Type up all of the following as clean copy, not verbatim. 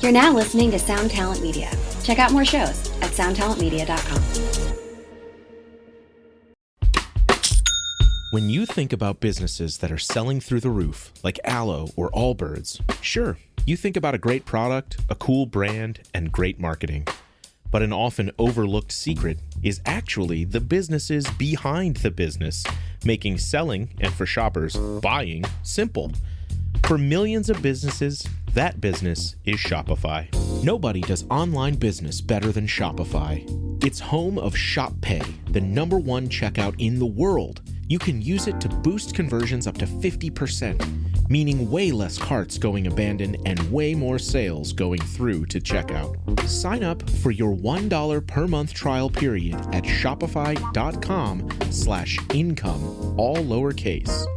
You're now listening to Sound Talent Media. Check out more shows at soundtalentmedia.com. When you think about businesses that are selling through the roof, like Aloe or Allbirds, sure, you think about a great product, a cool brand, and great marketing. But an often overlooked secret is actually the businesses behind the business, making selling, and for shoppers, buying, simple. For millions of businesses, that business is Shopify. Nobody does online business better than Shopify. It's home of Shop Pay, the #1 checkout in the world. You can use it to boost conversions up to 50%, meaning way less carts going abandoned and way more sales going through to checkout. Sign up for your $1 per month trial period at shopify.com/income, all lowercase.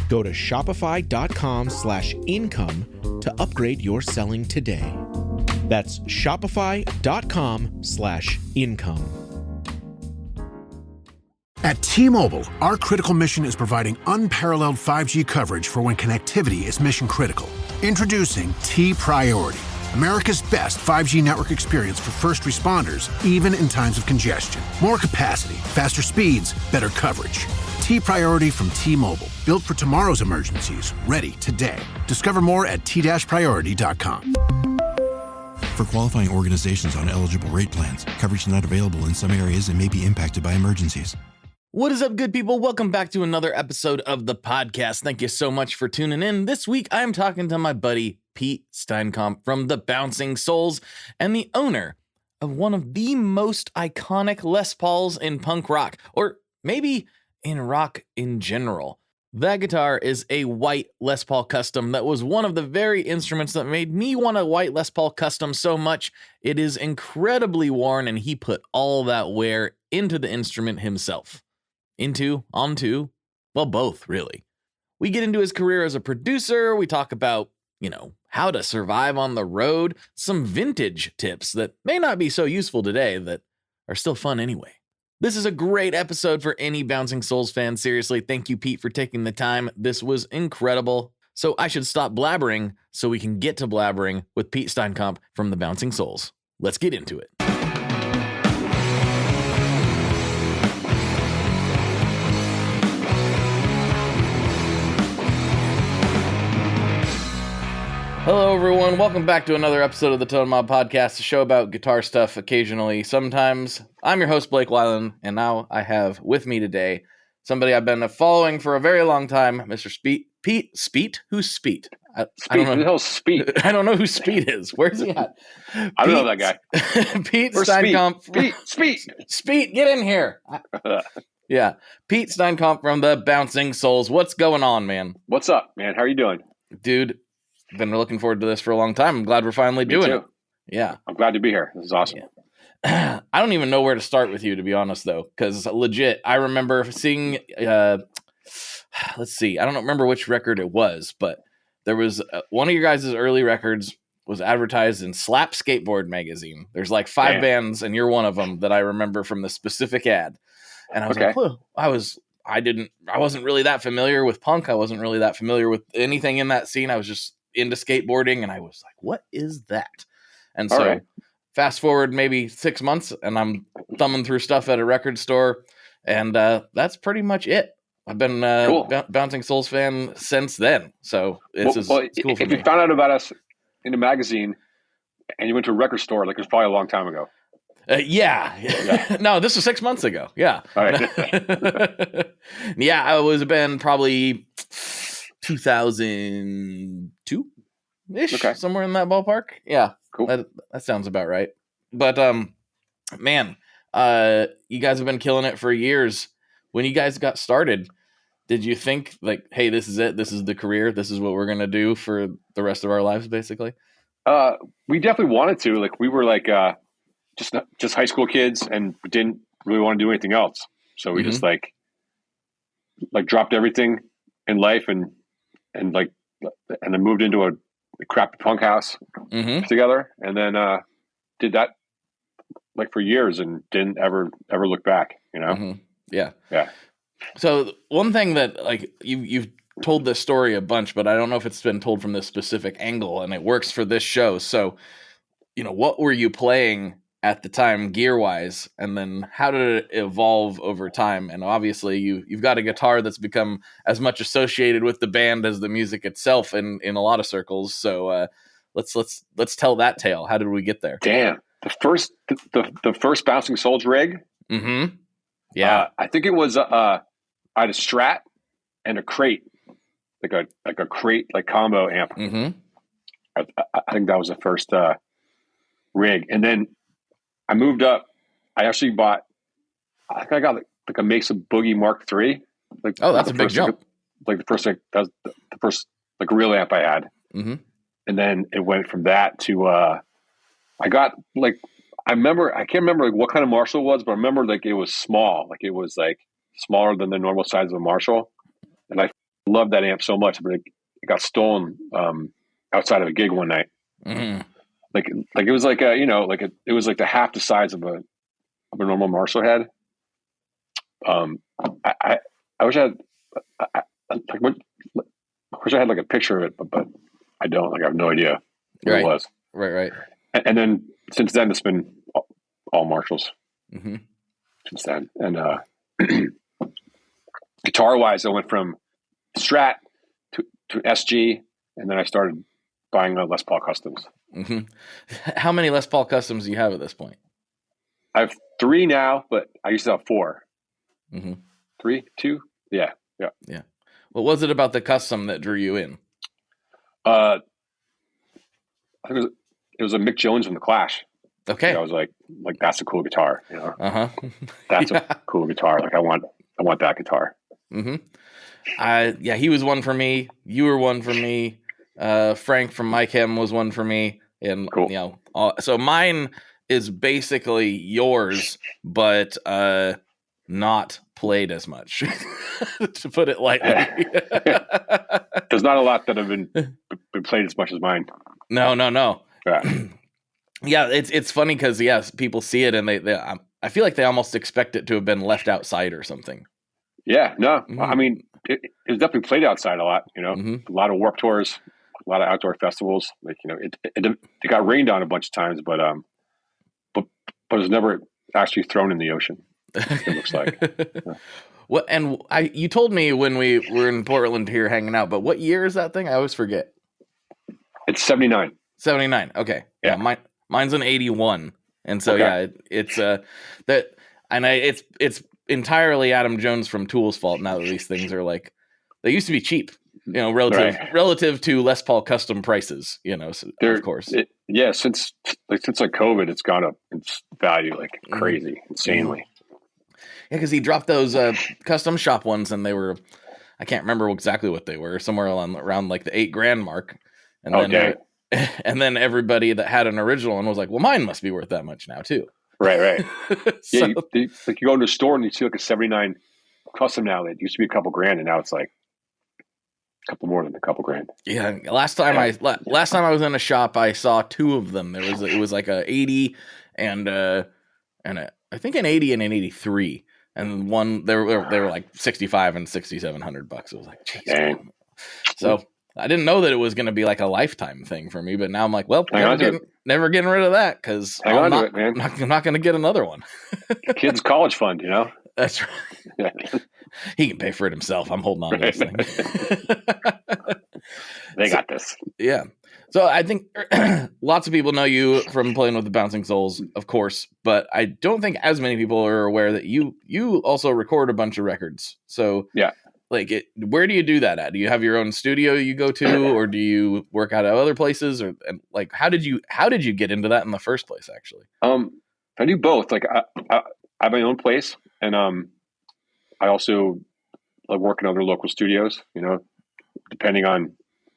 Go to shopify.com/income to upgrade your selling today. That's shopify.com/income. At T-Mobile, our critical mission is providing unparalleled 5G coverage for when connectivity is mission critical. Introducing T-Priority, America's best 5G network experience for first responders, even in times of congestion. More capacity, faster speeds, better coverage. T-Priority from T-Mobile, built for tomorrow's emergencies, ready today. Discover more at t-priority.com. For qualifying organizations on eligible rate plans, coverage not available in some areas and may be impacted by emergencies. What is up, good people? Welcome back to another episode of the podcast. Thank you so much for tuning in. This week, I'm talking to my buddy, Pete Steinkopf from the Bouncing Souls and the owner of one of the most iconic Les Pauls in punk rock, or maybe in rock in general. That guitar is a white Les Paul Custom that was one of the very instruments that made me want a white Les Paul Custom so much. It is incredibly worn, and he put all that wear into the instrument himself. Onto, well, both, really. We get into his career as a producer. We talk about, how to survive on the road, some vintage tips that may not be so useful today that are still fun anyway. This is a great episode for any Bouncing Souls fan. Seriously, thank you, Pete, for taking the time. This was incredible. So I should stop blabbering so we can get to blabbering with Pete Steinkopf from the Bouncing Souls. Let's get into it. Hello, everyone. Welcome back to another episode of the Tone Mob Podcast, a show about guitar stuff occasionally, sometimes. I'm your host, Blake Weiland, and now I have with me today somebody I've been following for a very long time, Mr. Pete Speet? Who's Speet? I don't know. Who the hell's Speet? I don't know who Speet is. Where's he at? I don't know that guy. Pete Steinkopf. Speet, get in here. Yeah. Pete Steinkopf from the Bouncing Souls. What's going on, man? What's up, man? How are you doing? Dude, been looking forward to this for a long time. I'm glad we're finally doing it. Yeah. I'm glad to be here. This is awesome. Yeah. I don't even know where to start with you, to be honest, though, because legit, I remember seeing, let's see, I don't remember which record it was, but there was one of your guys' early records was advertised in Slap Skateboard magazine. There's like 5 bands, and you're one of them that I remember from the specific ad. And I was like, whoa, I wasn't really that familiar with punk. I wasn't really that familiar with anything in that scene. I was just into skateboarding, and I was like, what is that? And so fast forward maybe 6 months, and I'm thumbing through stuff at a record store, and that's pretty much it. I've been Bouncing Souls fan since then, so it's cool for me. If you found out about us in a magazine and you went to a record store, like it was probably a long time ago. Yeah. No, this was 6 months ago. Yeah. All right. Yeah, I was been probably 2002-ish, somewhere in that ballpark. Yeah, cool. That sounds about right. But man, you guys have been killing it for years. When you guys got started, did you think like, hey, this is it? This is the career. This is what we're gonna do for the rest of our lives, basically? We definitely wanted to. Like, we were like just high school kids, and we didn't really want to do anything else. So we just like dropped everything in life and then moved into a crappy punk house together, and then did that like for years and didn't ever look back, Yeah. So one thing that like you've told this story a bunch, but I don't know if it's been told from this specific angle, and it works for this show. So what were you playing at the time gear wise, and then how did it evolve over time? And obviously you've got a guitar that's become as much associated with the band as the music itself in a lot of circles. So let's tell that tale. How did we get there? Damn. The first Bouncing Souls rig. Mm-hmm. Yeah. I think it was I had a Strat and a crate, like a crate, like combo amp. Mm-hmm. I think that was the first rig. And then I moved up. I actually bought, I think I got like a Mesa Boogie Mark III. Like, oh, that's a big jump. Like the first, that was the first like real amp I had. Mm-hmm. And then it went from that to, I got like, I can't remember like what kind of Marshall it was, but I remember like it was small. Like it was like smaller than the normal size of a Marshall. And I loved that amp so much, but it got stolen outside of a gig one night. Mm-hmm. Like it was like it was like the half the size of a normal Marshall head. I wish I had like a picture of it, but I don't. Like I have no idea what it was. Right. And then since then it's been all Marshalls. Mm-hmm. Since then, and guitar wise, I went from Strat to SG, and then I started buying Les Paul Customs. Mm-hmm. How many Les Paul Customs do you have at this point? I have 3 now, but I used to have 4. Mm-hmm. 3, 2, yeah. What was it about the custom that drew you in? I think it was a Mick Jones from the Clash. Okay, I was like that's a cool guitar, Uh-huh. That's a cool guitar. Like I want that guitar. Mm-hmm. He was one for me. You were one for me. Frank from My Chem was one for me, and cool. So mine is basically yours, but not played as much, to put it lightly. There's not a lot that have been played as much as mine. No. Yeah. Yeah, it's funny because yes, people see it and they I feel like they almost expect it to have been left outside or something. Yeah, no, Mm-hmm. I mean it was definitely played outside a lot. Mm-hmm. A lot of Warped Tours, a lot of outdoor festivals. Like it got rained on a bunch of times, but it was never actually thrown in the ocean. It looks like. Yeah. What? And you told me when we were in Portland here hanging out, but what year is that thing? I always forget. It's 79. 79. Okay. Yeah. Mine's an 81. And so, okay. It's it's entirely Adam Jones from Tool's fault now that these things are like, they used to be cheap, relative to Les Paul custom prices, so, of course. Since COVID, it's gone up in value like crazy, insanely. Yeah, because he dropped those custom shop ones, and they were, I can't remember exactly what they were, somewhere around like the $8,000 mark. And then everybody that had an original one was like, well, mine must be worth that much now too. Right. So, you go into a store and you see like a 79 custom now that used to be a couple grand, and now it's like a couple more than a couple grand. Yeah. Last time I was in a shop, I saw 2 of them. It was like a 80 and I think an 80 and an 83. And one they were like 65 and $6,700. It was like, geez. So I didn't know that it was going to be like a lifetime thing for me, but now I'm like, well, never getting rid of that because I'm not going to get another one. Kid's college fund, That's right. Yeah. He can pay for it himself. I'm holding on to this thing. They got this. Yeah. So I think lots of people know you from playing with the Bouncing Souls, of course, but I don't think as many people are aware that you also record a bunch of records. So yeah, where do you do that at? Do you have your own studio you go to, or do you work out of other places, and how did you get into that in the first place? Actually, I do both. Like I have my own place, and I also work in other local studios. Depending on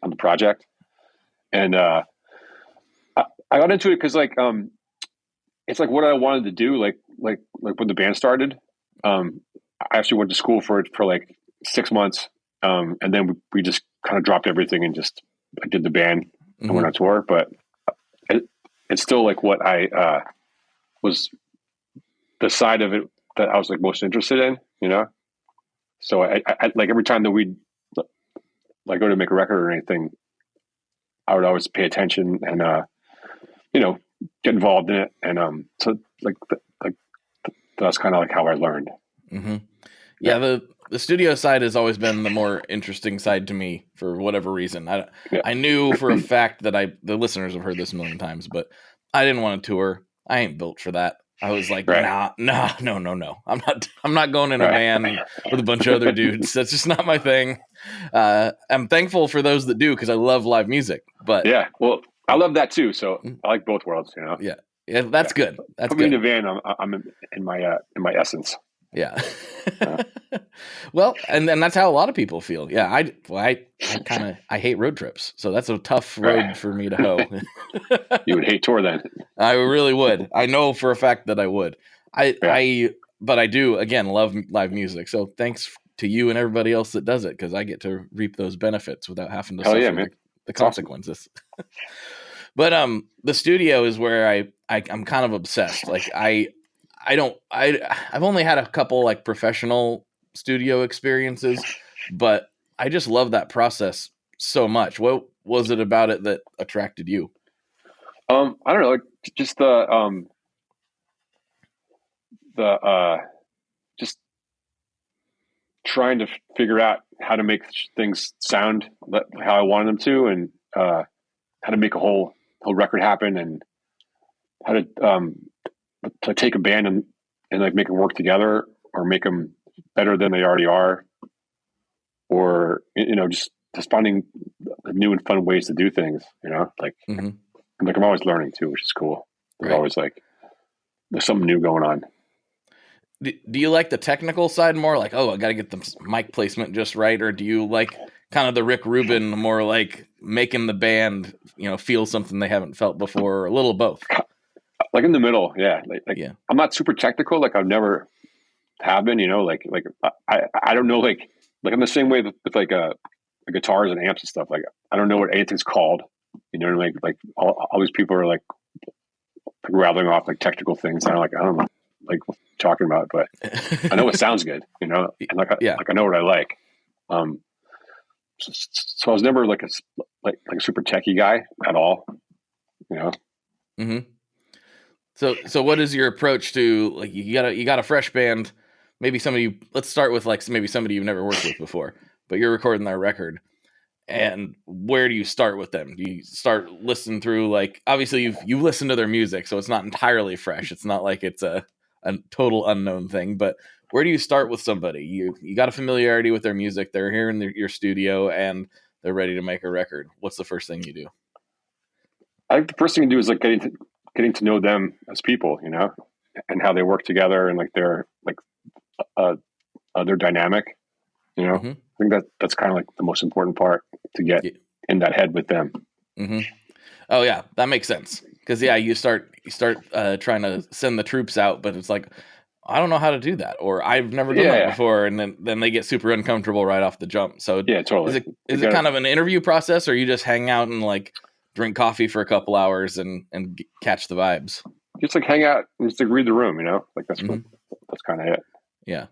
the project. And I got into it because it's like what I wanted to do. Like when the band started, I actually went to school for it for like 6 months, and then we just kind of dropped everything and just did the band and went on tour. But it's still like what I was the side of it that I was like most interested in. So I like every time that we'd go to make a record or anything, I would always pay attention and, get involved in it. And so that's kind of like how I learned. Mm-hmm. Yeah, the studio side has always been the more interesting side to me for whatever reason. I knew for a fact that the listeners have heard this a million times, but I didn't want to tour. I ain't built for that. I was like, nah, no. I'm not going in a van with a bunch of other dudes. That's just not my thing. I'm thankful for those that do, because I love live music. But yeah, well, I love that too. So I like both worlds, you know. Yeah, that's good. That's Put good. me in a van. I'm in my essence. Yeah. Well, and that's how a lot of people feel. Yeah. I hate road trips. So that's a tough road for me to hoe. You would hate tour then. I really would. I know for a fact that I would. But I do, again, love live music. So thanks to you and everybody else that does it, because I get to reap those benefits without having to suffer the consequences. Awesome. But the studio is where I'm kind of obsessed. Like I've only had a couple like professional studio experiences, but I just love that process so much. What was it about it that attracted you? I don't know, like just just trying to figure out how to make things sound how I wanted them to, and how to make a whole record happen, and how to take a band and like make it work together, or make them better than they already are, or just finding new and fun ways to do things. Like like I'm always learning too, which is cool. There's always there's something new going on. Do you like the technical side more? Like, I got to get the mic placement just right, or do you like kind of the Rick Rubin, more like making the band feel something they haven't felt before, or a little both? Like in the middle, yeah. Yeah. I'm not super technical, like I've never have been. Like I don't know, like I'm the same way with like guitars and amps and stuff. Like I don't know what anything's called. Like all these people are like rattling off like technical things. And I don't know like what you're talking about, but I know it sounds good. And like I know what I like. So I was never like a super techie guy at all. Mm-hmm. So what is your approach to, like, you got a fresh band, maybe somebody, let's start with like maybe somebody you've never worked with before, but you're recording their record, and where do you start with them? Do you start listening through, like, obviously you've listened to their music, so it's not entirely fresh. It's not like it's a total unknown thing, but where do you start with somebody? You got a familiarity with their music, they're here in your studio, and they're ready to make a record. What's the first thing you do? I think the first thing to do is like getting to know them as people, and how they work together, and like their dynamic, Mm-hmm. I think that's kind of like the most important part, to get in that head with them. Mm-hmm. Oh yeah, that makes sense. Because you start trying to send the troops out, but it's like, I don't know how to do that, or I've never done that before, and then they get super uncomfortable right off the jump. So yeah, totally. Is it kind of an interview process, or you just hang out and like drink coffee for a couple hours and catch the vibes? Just like hang out and just like read the room, like that's that's kind of it. Yeah.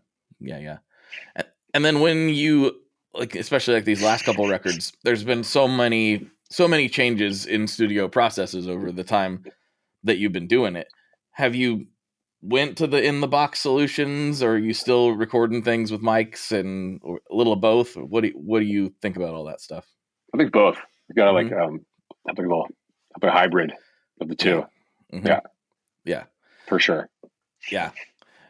And then when you, like, especially like these last couple records, there's been so many changes in studio processes over the time that you've been doing it. Have you went to the in the box solutions, or are you still recording things with mics, and or a little of both? What do you think about all that stuff? I think both. You gotta have a hybrid of the two. Mm-hmm. Yeah, for sure. Yeah.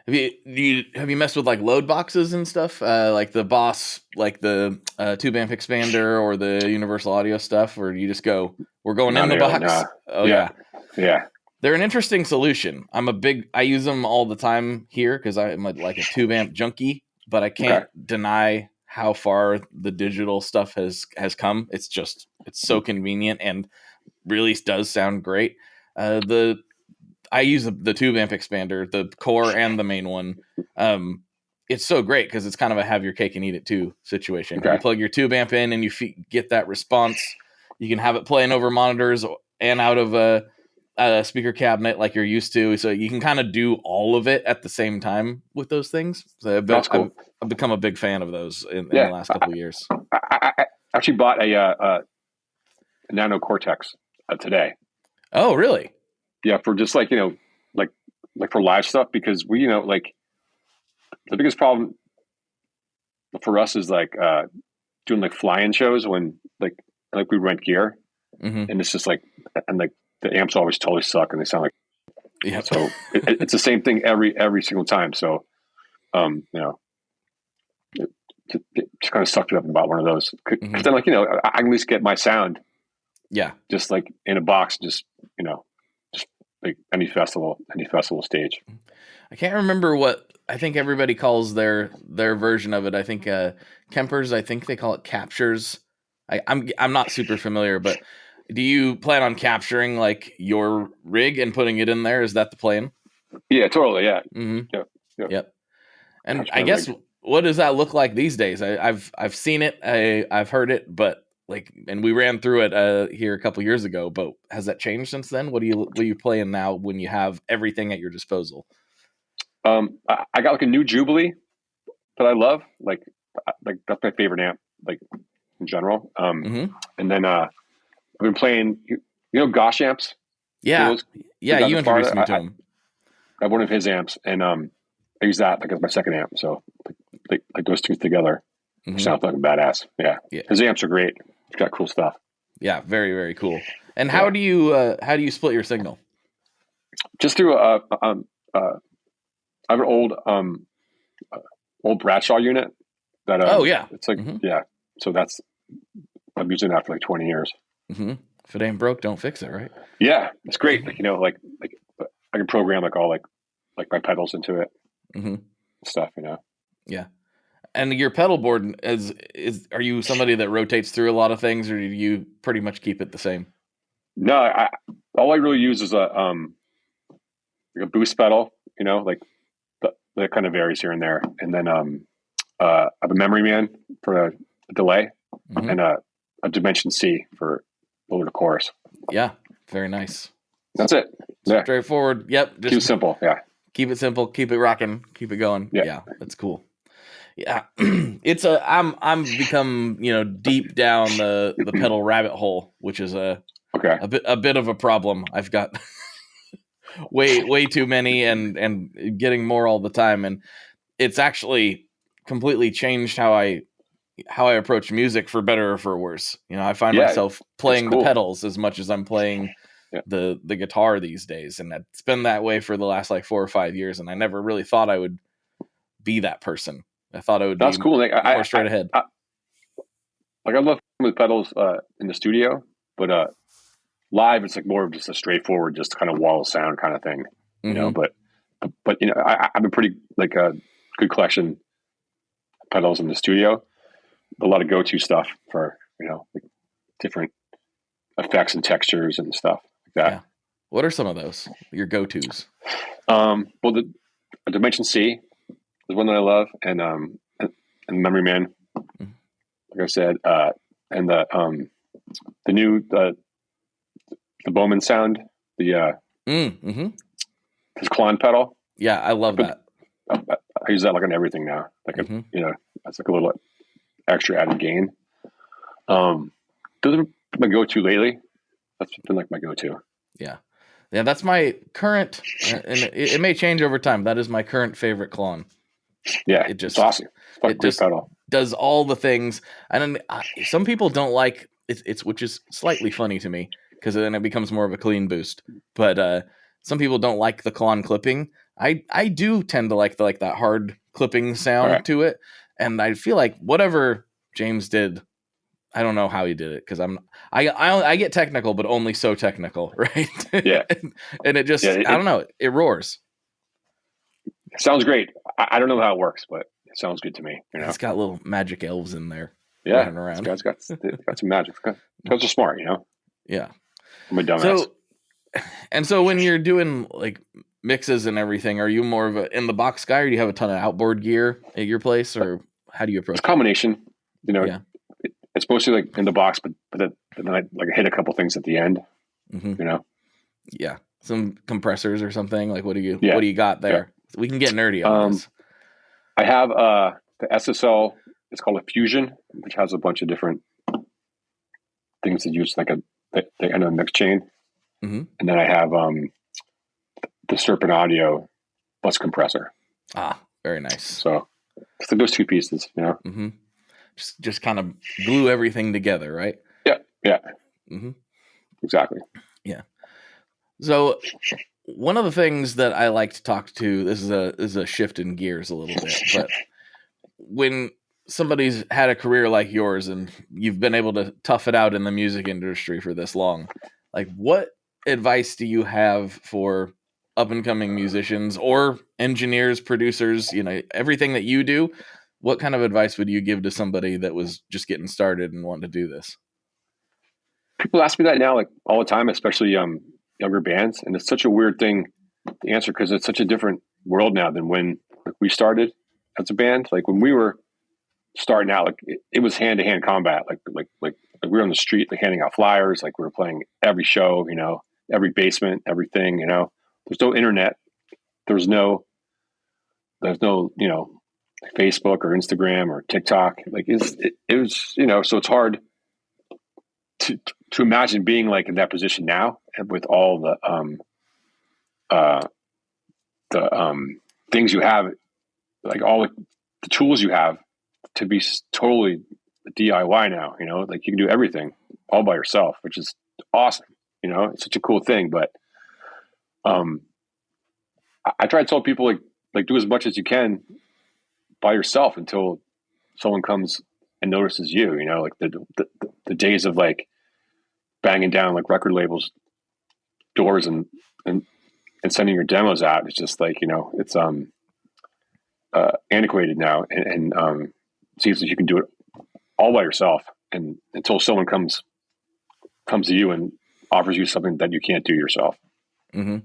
Have you messed with like load boxes and stuff, like the Boss, like the tube amp expander, or the Universal Audio stuff, or do you just go, we're going in the box? No. Oh yeah. They're an interesting solution. I use them all the time here because I'm like a tube amp junkie, but I can't deny how far the digital stuff has come. It's so convenient and really does sound great. I use the tube amp expander, the core and the main one. It's so great because it's kind of a have your cake and eat it too situation. Okay. You plug your tube amp in and you get that response. You can have it playing over monitors and out of a speaker cabinet like you're used to. So you can kind of do all of it at the same time with those things. So I've become a big fan of those in the last couple of years. I actually bought a Nano Cortex today. Oh, really? Yeah, for just like, like for live stuff, because we, like the biggest problem for us is like doing like fly-in shows when like we rent gear, and it's just like, and like the amps always totally suck and they sound like, Yeah. so it's the same thing every single time. So, just kind of sucked it up about one of those. Cause then like, I can at least get my sound. Yeah. Just like in a box, just like any festival stage. I can't remember what I think everybody calls their version of it. I think Kempers, I think they call it captures. I'm not super familiar, but do you plan on capturing like your rig and putting it in there? Is that the plan? Yeah, totally. Yeah. Mm-hmm. Yep. And Capture I my guess rig. what does that look like these days? I've seen it. I've heard it, but like, and we ran through it here a couple years ago. But has that changed since then? What are you playing now when you have everything at your disposal? I got like a new Jubilee that I love. Like that's my favorite amp, like in general. And then I've been playing, Gosh amps. Yeah, Those yeah. guys You in Florida, introduced me to him. I have one of his amps, and I use that like as my second amp. So like those two together sound like a badass. Yeah, his amps are great. He's got cool stuff. Yeah, very very cool. And how do you split your signal? Just through I have an old Bradshaw unit that it's like so that's I'm using that for like 20 years. If it ain't broke, don't fix it, right? Yeah, it's great. Like like I can program like all like my pedals into it, stuff. Yeah. And your pedal board is are you somebody that rotates through a lot of things, or do you pretty much keep it the same? No, all I really use is like a boost pedal. Like that kind of varies here and there, and then I have a Memory Man for a delay, and a Dimension C for lower to chorus. Yeah, very nice. That's it. Yeah. Straightforward. Yep. Just keep it simple. Yeah. Keep it simple. Keep it rocking. Keep it going. Yeah, that's cool. Yeah, I'm become deep down the pedal rabbit hole, which is a bit of a problem. I've got way too many and getting more all the time, and it's actually completely changed how I approach music, for better or for worse. I find myself playing the pedals as much as I'm playing the guitar these days, and it's been that way for the last like 4 or 5 years, and I never really thought I would be that person. I thought it would be cool. Like, more straight ahead. I love with pedals in the studio, but live it's like more of just a straightforward, just kind of wall of sound kind of thing, But I have a pretty like a good collection of pedals in the studio. A lot of go-to stuff for like different effects and textures and stuff like that. Yeah. What are some of those? Your go-tos? Well, the Dimension C is one that I love, and Memory Man, like I said, and the new the Bowman sound, the his Klon pedal. Yeah, I love that. I use that like on everything now. Like that's like a little extra added gain. Those are my go-to lately. That's been like my go-to. Yeah, that's my current, and it may change over time. That is my current favorite Klon. Yeah, it's awesome. It's just pedal. Does all the things, and some people don't like it's which is slightly funny to me because then it becomes more of a clean boost. But some people don't like the Klon clipping. I do tend to like that hard clipping sound to it, and I feel like whatever James did, I don't know how he did it because I get technical, but only so technical, right? Yeah, and it just I don't know, it roars. It sounds great. I don't know how it works, but it sounds good to me. It's got little magic elves in there. Yeah, running around. It's got some magic. Those are smart, Yeah, I'm a dumbass. So when you're doing like mixes and everything, are you more of a in the box guy, or do you have a ton of outboard gear at your place, or how do you approach it? It's a combination. It's mostly like in the box, but then I like hit a couple things at the end. Yeah, some compressors or something. Like what do you got there? Yeah. We can get nerdy on this. I have the SSL. It's called a Fusion, which has a bunch of different things that use like the end of the mix chain. and then I have the Serpent Audio bus compressor. Ah, very nice. So it's like those two pieces, you know. Mm-hmm. Just kind of glue everything together, right? Yeah. Mm-hmm. Exactly. Yeah. So one of the things that I like to talk to, this is a shift in gears a little bit, but when somebody's had a career like yours and you've been able to tough it out in the music industry for this long, like what advice do you have for up and coming musicians or engineers, producers, you know, everything that you do? What kind of advice would you give to somebody that was just getting started and wanting to do this? People ask me that now, like all the time, especially younger bands, and it's such a weird thing to answer because it's such a different world now than when we started as a band. Like when we were starting out, like it was hand to hand combat. Like we were on the street, like handing out flyers. Like we were playing every show, you know, every basement, everything. You know, there's no internet. There's no, you know, Facebook or Instagram or TikTok. Like it was, you know, so it's hard to imagine being like in that position now with all the things you have, like all the tools you have to be totally DIY now, you know, like you can do everything all by yourself, which is awesome. You know, it's such a cool thing, but I try to tell people like do as much as you can by yourself until someone comes and notices you, you know, like the days of like banging down like record labels doors and sending your demos out. It's just like, you know, it's antiquated now and seems like you can do it all by yourself and until someone comes to you and offers you something that you can't do yourself. Mm-hmm.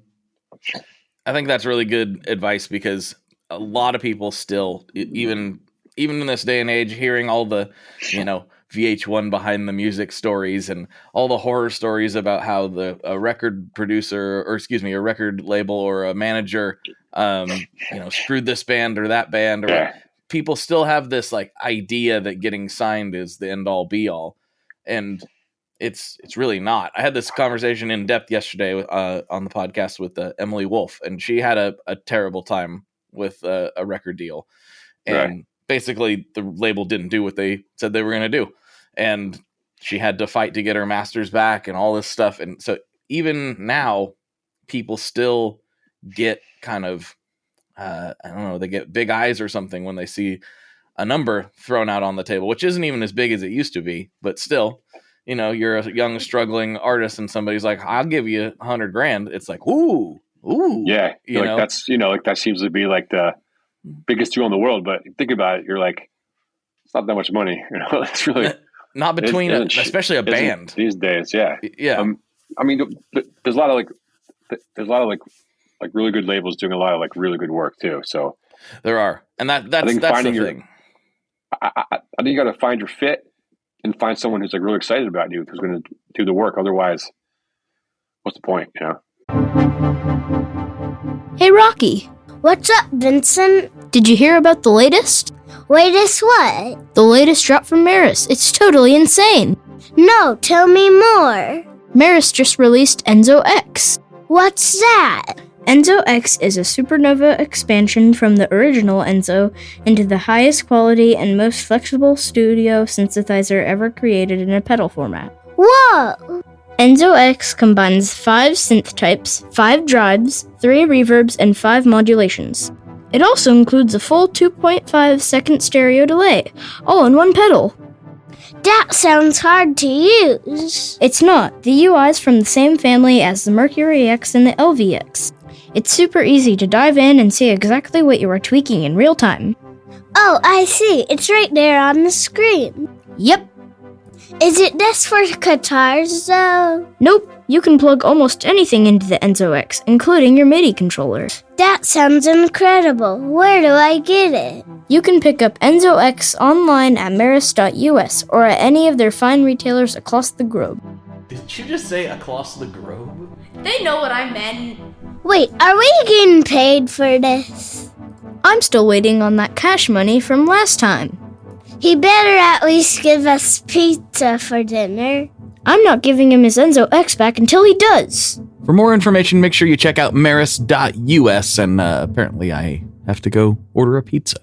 I think that's really good advice because a lot of people still, even in this day and age, hearing all the, you know, VH1 behind the music stories and all the horror stories about how a record producer or a record label or a manager, you know, screwed this band or that band, or people still have this like idea that getting signed is the end all be all. And it's really not. I had this conversation in depth yesterday on the podcast with Emily Wolf, and she had a terrible time with a record deal. And basically the label didn't do what they said they were going to do. And she had to fight to get her masters back and all this stuff. And so even now people still get kind of, I don't know, they get big eyes or something when they see a number thrown out on the table, which isn't even as big as it used to be, but still, you know, you're a young struggling artist and somebody's like, I'll give you $100,000. It's like, ooh. Yeah. You know? Like that's, you know, like that seems to be like the biggest deal in the world, but think about it. You're like, it's not that much money. You know, it's really not between especially a band these days. Yeah. Yeah. I mean, there's a lot of like really good labels doing a lot of like really good work too. So there are, and that's the thing. I think you got to find your fit and find someone who's like really excited about you, who's going to do the work. Otherwise, what's the point? You know? Hey, Rocky. What's up, Vincent? Did you hear about the latest? Latest what? The latest drop from Maris. It's totally insane. No, tell me more. Maris just released Enzo X. What's that? Enzo X is a supernova expansion from the original Enzo into the highest quality and most flexible studio synthesizer ever created in a pedal format. Whoa! Enzo X combines 5 synth types, 5 drives, 3 reverbs, and 5 modulations. It also includes a full 2.5 second stereo delay, all in one pedal. That sounds hard to use. It's not. The UI is from the same family as the Mercury X and the LVX. It's super easy to dive in and see exactly what you are tweaking in real time. Oh, I see. It's right there on the screen. Yep. Is it this for guitars, though? Nope. You can plug almost anything into the Enzo X, including your MIDI controller. That sounds incredible. Where do I get it? You can pick up Enzo X online at maris.us or at any of their fine retailers across the globe. Did you just say across the globe? They know what I meant. Wait, are we getting paid for this? I'm still waiting on that cash money from last time. He better at least give us pizza for dinner. I'm not giving him his Enzo X back until he does. For more information, make sure you check out maris.us, and apparently I have to go order a pizza.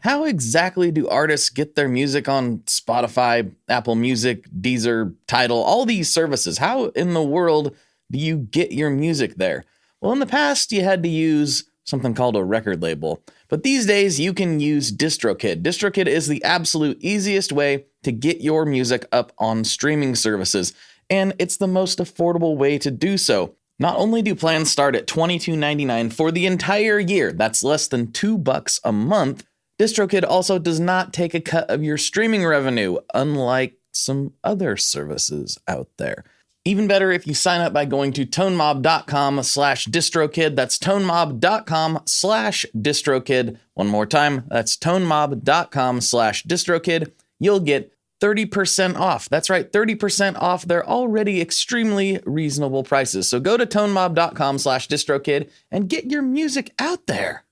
How exactly do artists get their music on Spotify, Apple Music, Deezer, Tidal, all these services? How in the world do you get your music there? Well, in the past, you had to use something called a record label. But these days, you can use DistroKid. DistroKid is the absolute easiest way to get your music up on streaming services, and it's the most affordable way to do so. Not only do plans start at $22.99 for the entire year, that's less than $2 a month, DistroKid also does not take a cut of your streaming revenue, unlike some other services out there. Even better if you sign up by going to tonemob.com/distrokid. That's tonemob.com/distrokid. One more time, that's tonemob.com/distrokid. You'll get 30% off. That's right, 30% off their already extremely reasonable prices. So go to tonemob.com/distrokid and get your music out there.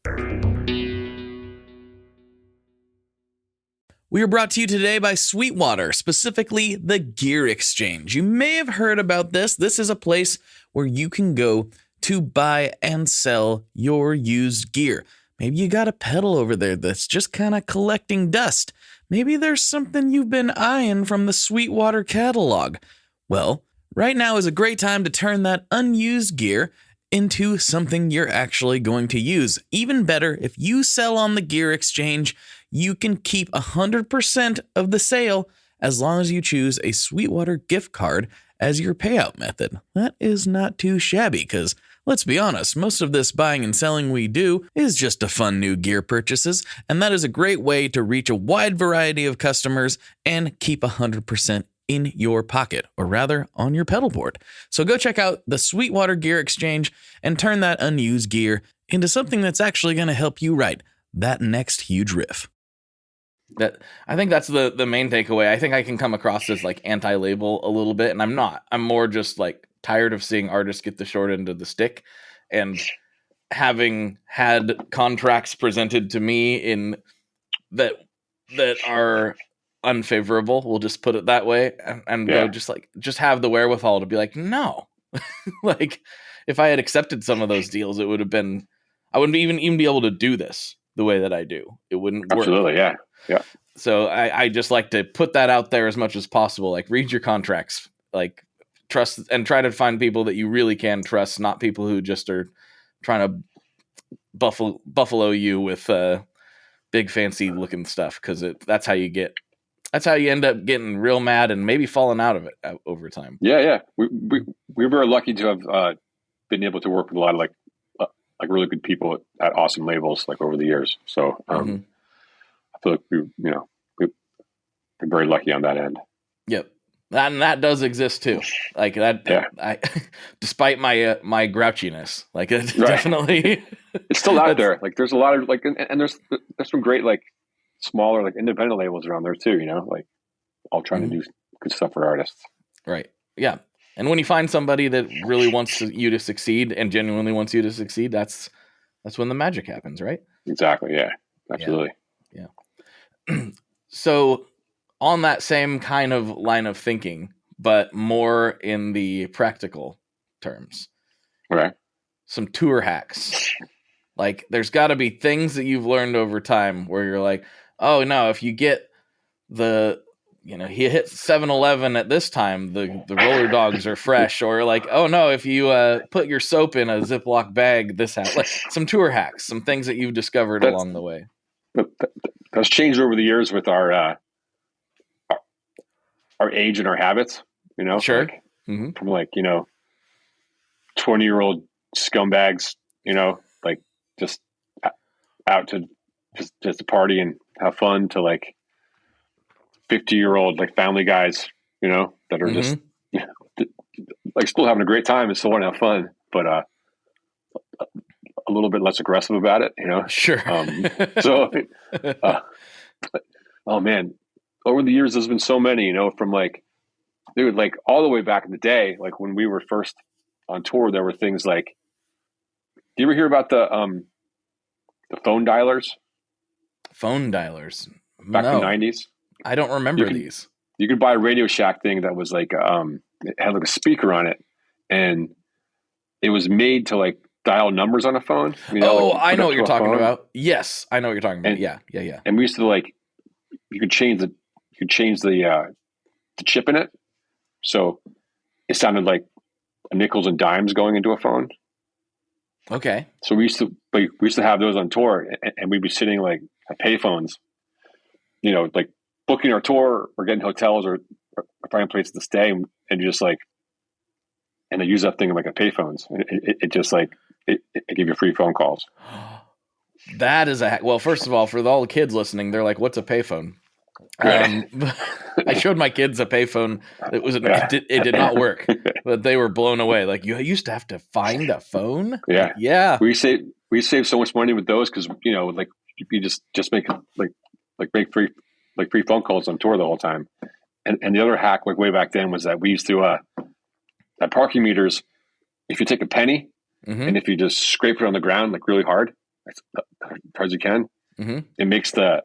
We are brought to you today by Sweetwater, specifically the Gear Exchange. You may have heard about this. This is a place where you can go to buy and sell your used gear. Maybe you got a pedal over there that's just kind of collecting dust. Maybe there's something you've been eyeing from the Sweetwater catalog. Well, right now is a great time to turn that unused gear into something you're actually going to use. Even better, if you sell on the Gear Exchange, you can keep 100% of the sale as long as you choose a Sweetwater gift card as your payout method. That is not too shabby because, let's be honest, most of this buying and selling we do is just to fund new gear purchases, and that is a great way to reach a wide variety of customers and keep 100% in your pocket, or rather on your pedal board. So go check out the Sweetwater Gear Exchange and turn that unused gear into something that's actually going to help you write that next huge riff. I think that's the main takeaway. I think I can come across as like anti-label a little bit, and I'm not. I'm more just like tired of seeing artists get the short end of the stick, and having had contracts presented to me in that are unfavorable, we'll just put it that way, and go just have the wherewithal to be like, no. Like if I had accepted some of those deals, it would have been, I wouldn't even be able to do this the way that I do. It wouldn't work. Absolutely, yeah. Yeah. So I just like to put that out there as much as possible. Like read your contracts, like trust, and try to find people that you really can trust, not people who just are trying to buffalo you with big fancy looking stuff. Cause that's how you end up getting real mad and maybe falling out of it over time. Yeah. Yeah. We were lucky to have been able to work with a lot of like really good people at awesome labels, like over the years. So, I feel like we're very lucky on that end. Yep. And that does exist too. Like that, yeah. Despite my grouchiness, like it's definitely, it's still out there. Like there's a lot of like, and there's some great, like smaller, like independent labels around there too, like all trying to do good stuff for artists. Right. Yeah. And when you find somebody that really wants you to succeed and genuinely wants you to succeed, that's when the magic happens, right? Exactly. Yeah, absolutely. Yeah. So on that same kind of line of thinking, but more in the practical terms. Okay. Some tour hacks. Like there's got to be things that you've learned over time where you're like, oh no, if you get he hit 7-Eleven at this time, the roller dogs are fresh, or like, oh no, if you put your soap in a Ziploc bag, this happens. Like some tour hacks, some things that you've discovered along the way. That's changed over the years with our age and our habits, Sure. Like, from like, 20-year-old scumbags, like just out to just to party and have fun, to like 50-year-old like family guys, that are just like still having a great time and still want to have fun, but a little bit less aggressive about it, Sure. Oh man, over the years there's been so many, from like, dude, like all the way back in the day, like when we were first on tour, there were things like, do you ever hear about the phone dialers? Phone dialers? Back in the 90s? I don't remember these. you could buy a Radio Shack thing that was like, it had like a speaker on it, and it was made to like dial numbers on a phone. Like I know what you're talking about. Yes, I know what you're talking about. Yeah. And we used to like, you could change the chip in it, so it sounded like nickels and dimes going into a phone. Okay. So we used to have those on tour, and we'd be sitting like at payphones, like booking our tour or getting hotels or finding places to stay, and you just like, and they use that thing like a payphones. It just like it give you free phone calls. That is well. First of all, for all the kids listening, they're like, "What's a payphone?" I showed my kids a payphone. It did not work, but they were blown away. Like, you used to have to find a phone. Yeah, yeah. We save so much money with those because like you just make make free phone calls on tour the whole time. And the other hack, like way back then, was that we used to at parking meters, if you take a penny and if you just scrape it on the ground like really hard, as hard as you can, it makes the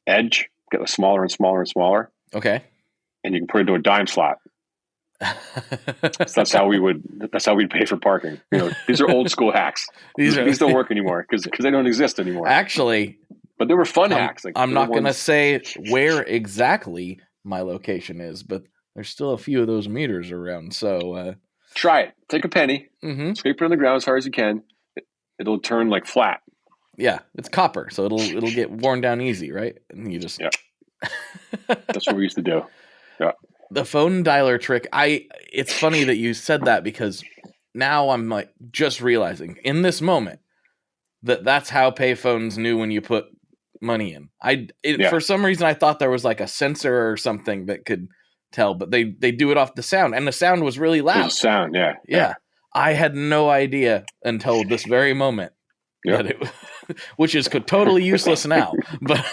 edge get smaller and smaller and smaller. Okay. And you can put it into a dime slot. So that's how we'd pay for parking. These are old school hacks. These don't work anymore because they don't exist anymore. Actually, but they were fun hacks. Like, I'm not going to say where exactly my location is, but there's still a few of those meters around. So try it. Take a penny, scrape it on the ground as hard as you can. It'll turn like flat. Yeah, it's copper, so it'll get worn down easy, right? And you just That's what we used to do. Yeah. The phone dialer trick. It's funny that you said that because now I'm like just realizing in this moment that's how payphones knew when you put money in. For some reason I thought there was like a sensor or something that could tell, but they do it off the sound, and the sound was really loud. There's a sound, yeah. I had no idea until this very moment. That it, which is totally useless now, but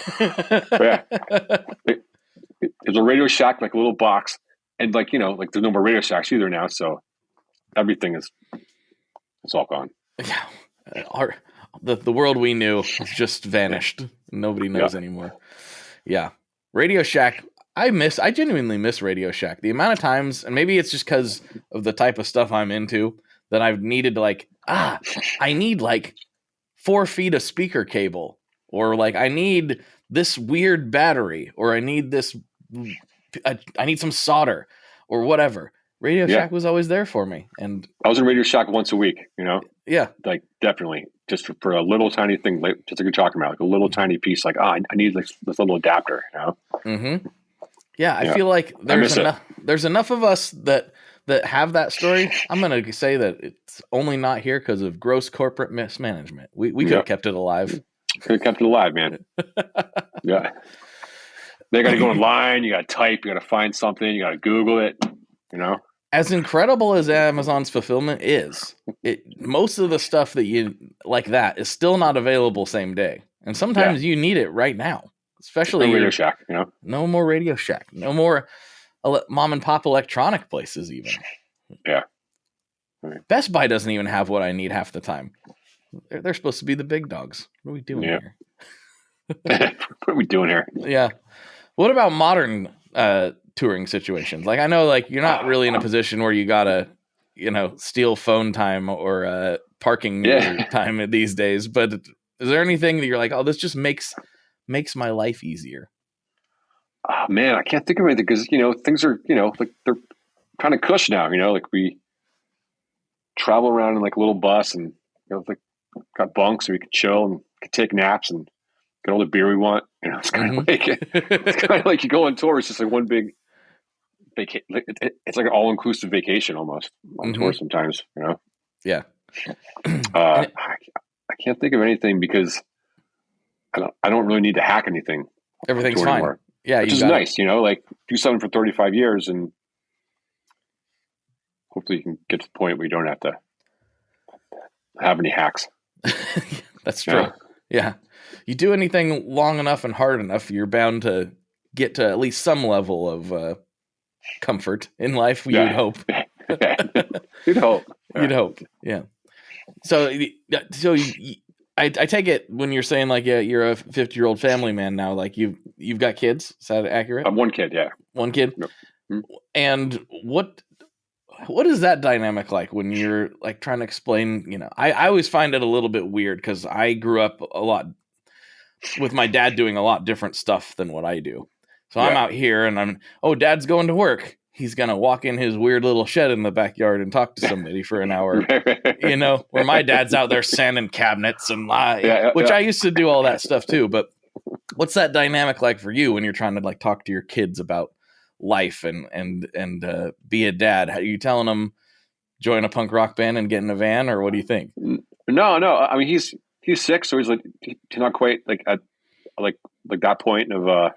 it's a Radio Shack, like a little box, and like there's no more Radio Shacks either now, so everything it's all gone. Yeah, the world we knew has just vanished. Nobody knows anymore. Yeah, Radio Shack. I genuinely miss Radio Shack. The amount of times, and maybe it's just because of the type of stuff I'm into, that I've needed I need like 4 feet of speaker cable, or like I need this weird battery, or I need this, I need some solder or whatever. Radio Shack was always there for me. And I was in Radio Shack once a week, Yeah. Like definitely just for a little tiny thing, like just like you're talking about, like a little tiny piece, like, I need this little adapter, Yeah. I feel like there's enough of us that have that story. I'm going to say that it's only not here because of gross corporate mismanagement. We could have kept it alive. Could have kept it alive, man. Yeah. They got to go online. You got to type. You got to find something. You got to Google it. As incredible as Amazon's fulfillment is, most of the stuff that you like that is still not available same day. And sometimes you need it right now, especially no Radio Shack. No more Radio Shack. No more mom and pop electronic places even. Yeah. Right. Best Buy doesn't even have what I need half the time. They're supposed to be the big dogs. What are we doing here? What are we doing here? Yeah. What about modern touring situations? Like, I know like you're not really in a position where you gotta, steal phone time or parking time these days, but is there anything that you're like, oh, this just makes my life easier? Oh, man, I can't think of anything because, things are, like they're kind of cush now, like we travel around in like a little bus and, like got bunks so we could chill and could take naps and get all the beer we want. It's kind of like you go on tour. It's just like one big vacation. It's like an all-inclusive vacation almost on tour sometimes, Yeah. I can't think of anything because I don't really need to hack anything. Everything's fine. Anymore. Yeah, which is nice, like do something for 35 years and hopefully you can get to the point where you don't have to have any hacks. That's true. Yeah. You do anything long enough and hard enough, you're bound to get to at least some level of comfort in life. You'd hope. You'd hope. You'd hope. Yeah. So I take it when you're saying like, yeah, you're a 50-year-old family man now, like you've got kids. Is that accurate? I'm one kid. Yeah. One kid. Yep. Mm-hmm. And what is that dynamic like when you're like trying to explain, I always find it a little bit weird because I grew up a lot with my dad doing a lot different stuff than what I do. So I'm out here and dad's going to work. He's going to walk in his weird little shed in the backyard and talk to somebody for an hour, where my dad's out there sanding cabinets and which I used to do all that stuff too. But what's that dynamic like for you when you're trying to like talk to your kids about life and be a dad? How are you telling them join a punk rock band and get in a van, or what do you think? No. I mean, he's 6, so he's like, he's not quite like at like that point of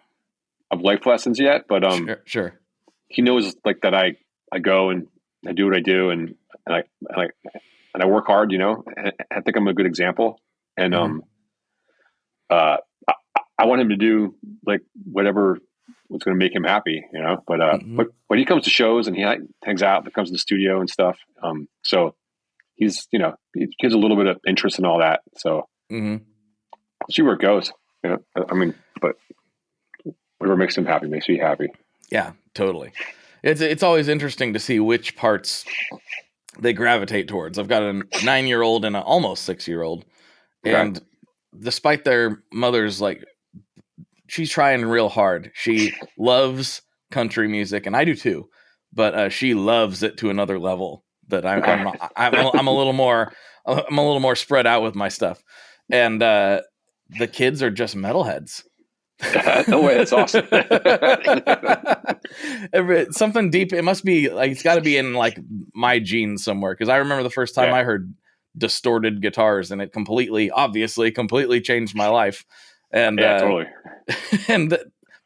life lessons yet, but sure. He knows like that I go and I do what I do and I work hard, and I think I'm a good example. And I want him to do like whatever was going to make him happy, But when he comes to shows and he hangs out, and comes to the studio and stuff, so he's he has a little bit of interest in all that. So we'll see where it goes. I mean, but whatever makes him happy makes me happy. Yeah, totally. It's always interesting to see which parts they gravitate towards. I've got a 9-year-old and an almost 6-year-old, and despite their mother's like, she's trying real hard. She loves country music, and I do too, but she loves it to another level that I'm a little more spread out with my stuff, and the kids are just metalheads. No way, that's awesome. Something deep. It must be like, it's got to be in like my genes somewhere, because I remember the first time I heard distorted guitars, and it obviously completely changed my life. And totally. And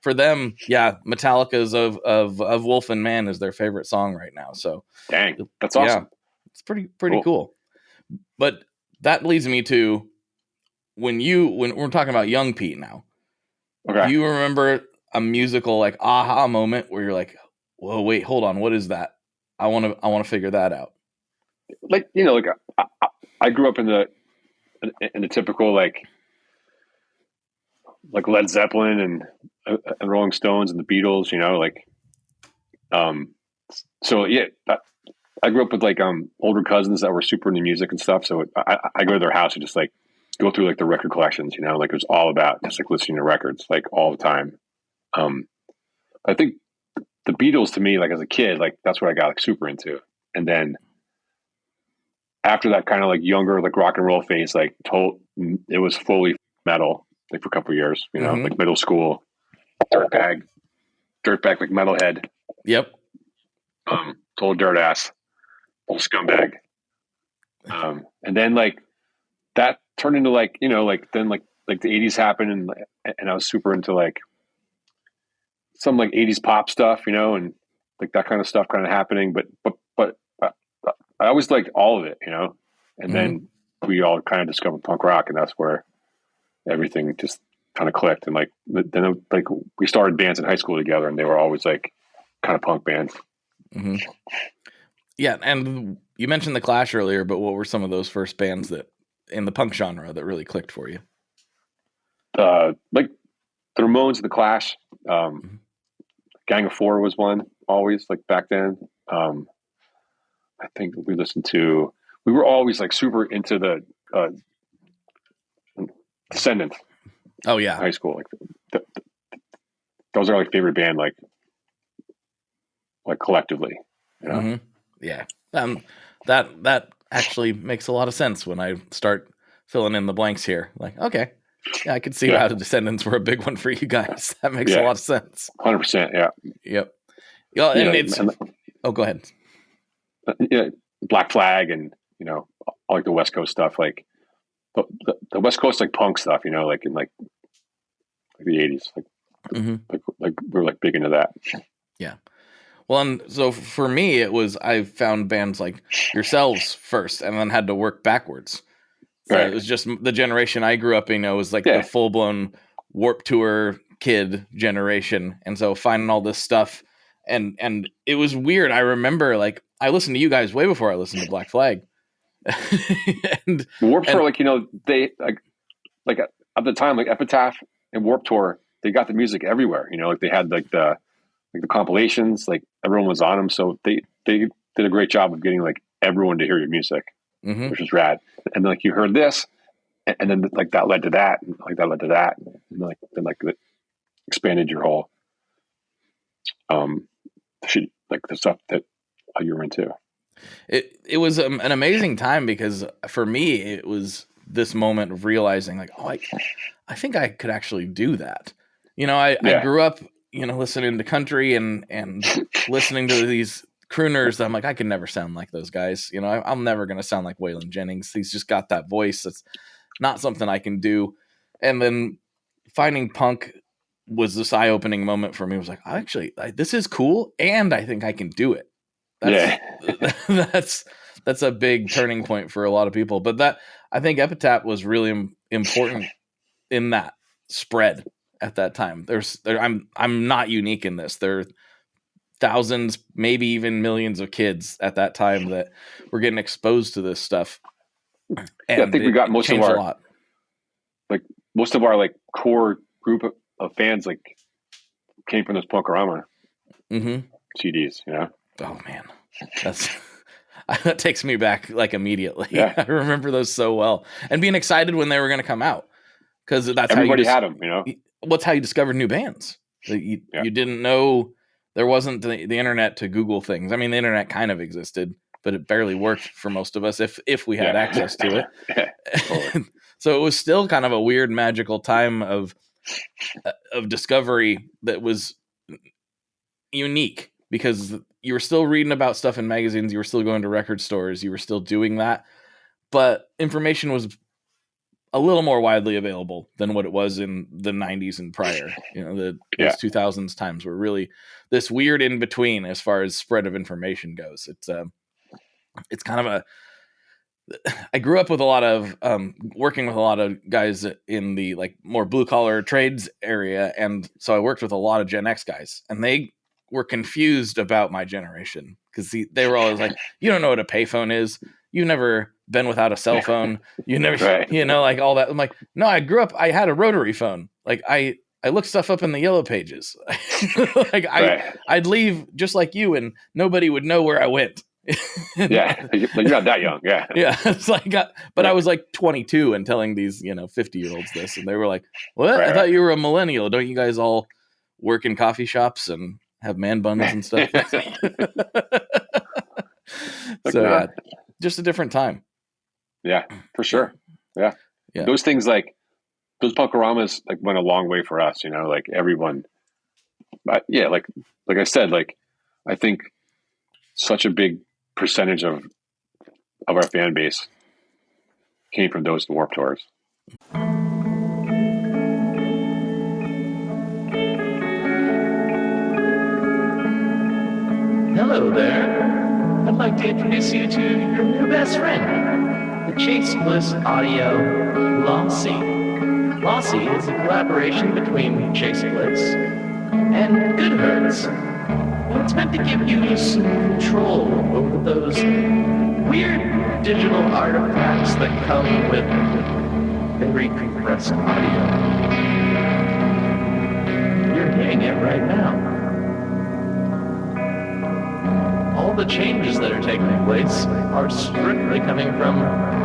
for them, Metallica's of Wolf and Man is their favorite song right now. So dang, that's awesome. Yeah, it's pretty cool. But that leads me to when we're talking about young Pete now. Okay. Do you remember a musical like aha moment where you're like, whoa, wait, hold on, what is that? I want to figure that out. Like, I grew up in the typical like Led Zeppelin and Rolling Stones and the Beatles, so yeah, I grew up with like older cousins that were super into music and stuff. So I go to their house and just like go through like the record collections, like it was all about just like listening to records like all the time. I think the Beatles to me, like as a kid, like that's what I got like super into. And then after that kind of like younger, like rock and roll phase, like it was fully metal, like for a couple of years, like middle school, dirtbag, like metalhead. Yep. Total dirt ass, old scumbag. And then like that turned into like, then like the 80s happened and I was super into like some like 80s pop stuff, and like that kind of stuff kind of happening. But I always liked all of it, and then we all kind of discovered punk rock, and that's where everything just kind of clicked. And like, then like we started bands in high school together, and they were always like kind of punk bands. Mm-hmm. Yeah. And you mentioned the Clash earlier, but what were some of those first bands that in the punk genre that really clicked for you? Like the Ramones, the Clash, Gang of Four was one always like back then. I think we were always like super into the Descendants. Oh yeah. High school. Like those are like favorite band, like collectively, Mm-hmm. Yeah. That actually makes a lot of sense when I start filling in the blanks here. Like, okay, yeah, I could see how the Descendants were a big one for you guys. That makes a lot of sense. 100%. Yeah. Yep. Yeah, and go ahead. Yeah, Black Flag, and all like the West Coast stuff, like the West Coast like punk stuff, like in like the 80s, like we were like big into that. Yeah. Well, and so for me, I found bands like yourselves first, and then had to work backwards. So It was just the generation I grew up in. It was like the full blown Warped Tour kid generation, and so finding all this stuff, and it was weird. I remember like I listened to you guys way before I listened to Black Flag, And Warped Tour, like, they like at the time, like Epitaph and Warped Tour, they got the music everywhere. Like they had like the compilations, like everyone was on them. So they did a great job of getting like everyone to hear your music, which was rad. And then, like, you heard this, and then like that led to that, and like that led to that, and then it expanded your whole like the stuff that you were into. It was an amazing time, because for me it was this moment of realizing, like, oh, I think I could actually do that. I grew up, listening to country and listening to these crooners that I'm like, I could never sound like those guys. I'm never going to sound like Waylon Jennings. He's just got that voice. That's not something I can do. And then finding punk was this eye-opening moment for me. It was like, actually, this is cool, and I think I can do it. That's a big turning point for a lot of people. But I think Epitaph was really important in that spread at that time. I'm not unique in this. There are thousands, maybe even millions of kids at that time that were getting exposed to this stuff. And I think we got most of our like core group of fans like came from this Punkorama CDs. Oh man, that takes me back like immediately. Yeah. I remember those so well, and being excited when they were going to come out, because that's everybody had them. What's how you discovered new bands. You didn't know. There wasn't the internet to Google things. I mean, the internet kind of existed, but it barely worked for most of us if we had access to it. So it was still kind of a weird, magical time of discovery that was unique, because you were still reading about stuff in magazines. You were still going to record stores. You were still doing that, but information was a little more widely available than what it was in the 90s and prior. Those 2000s times were really this weird in between as far as spread of information goes. It's kind of I grew up with a lot of working with a lot of guys in the like more blue collar trades area, and so I worked with a lot of Gen X guys, and they were confused about my generation, because they were always like, "You don't know what a payphone is. You've never been without a cell phone. You never, like all that." I'm like, "No, I grew up. I had a rotary phone. Like I looked stuff up in the yellow pages. Like I'd leave just like you, and nobody would know where I went." You're not that young. It's like, I was like 22 and telling these 50-year-olds this, and they were like, "What? I thought you were a millennial. Don't you guys all work in coffee shops and have man buns and stuff?" So just a different time. Yeah, for sure. Yeah. Those things, like those Punkораmas, like went a long way for us. Like everyone. But like I said, like I think such a big percentage of our fan base came from those Warped Tours. Hello there. I'd like to introduce you to your new best friend, the Chase Bliss Audio Lossy. Lossy is a collaboration between Chase Bliss and Goodhertz. And it's meant to give you some control over those weird digital artifacts that come with very compressed audio. You're hearing it right now. All the changes that are taking place are strictly coming from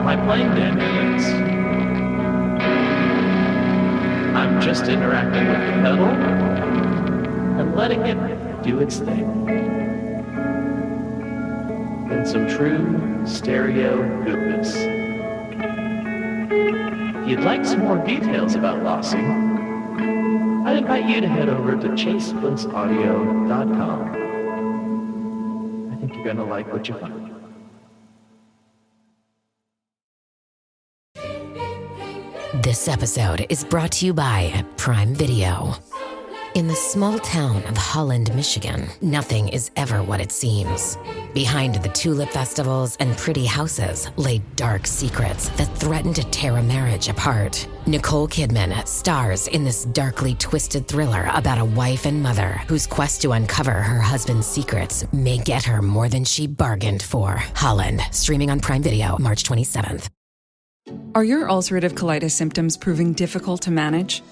my playing dynamics. I'm just interacting with the pedal and letting it do its thing. In some true stereo goodness. If you'd like some more details about Lossy, I'd invite you to head over to chaseblissaudio.com. I think you're going to like what you find. This episode is brought to you by Prime Video. In the small town of Holland, Michigan, nothing is ever what it seems. Behind the tulip festivals and pretty houses lay dark secrets that threaten to tear a marriage apart. Nicole Kidman stars in this darkly twisted thriller about a wife and mother whose quest to uncover her husband's secrets may get her more than she bargained for. Holland, streaming on Prime Video March 27th. Are your ulcerative colitis symptoms proving difficult to manage?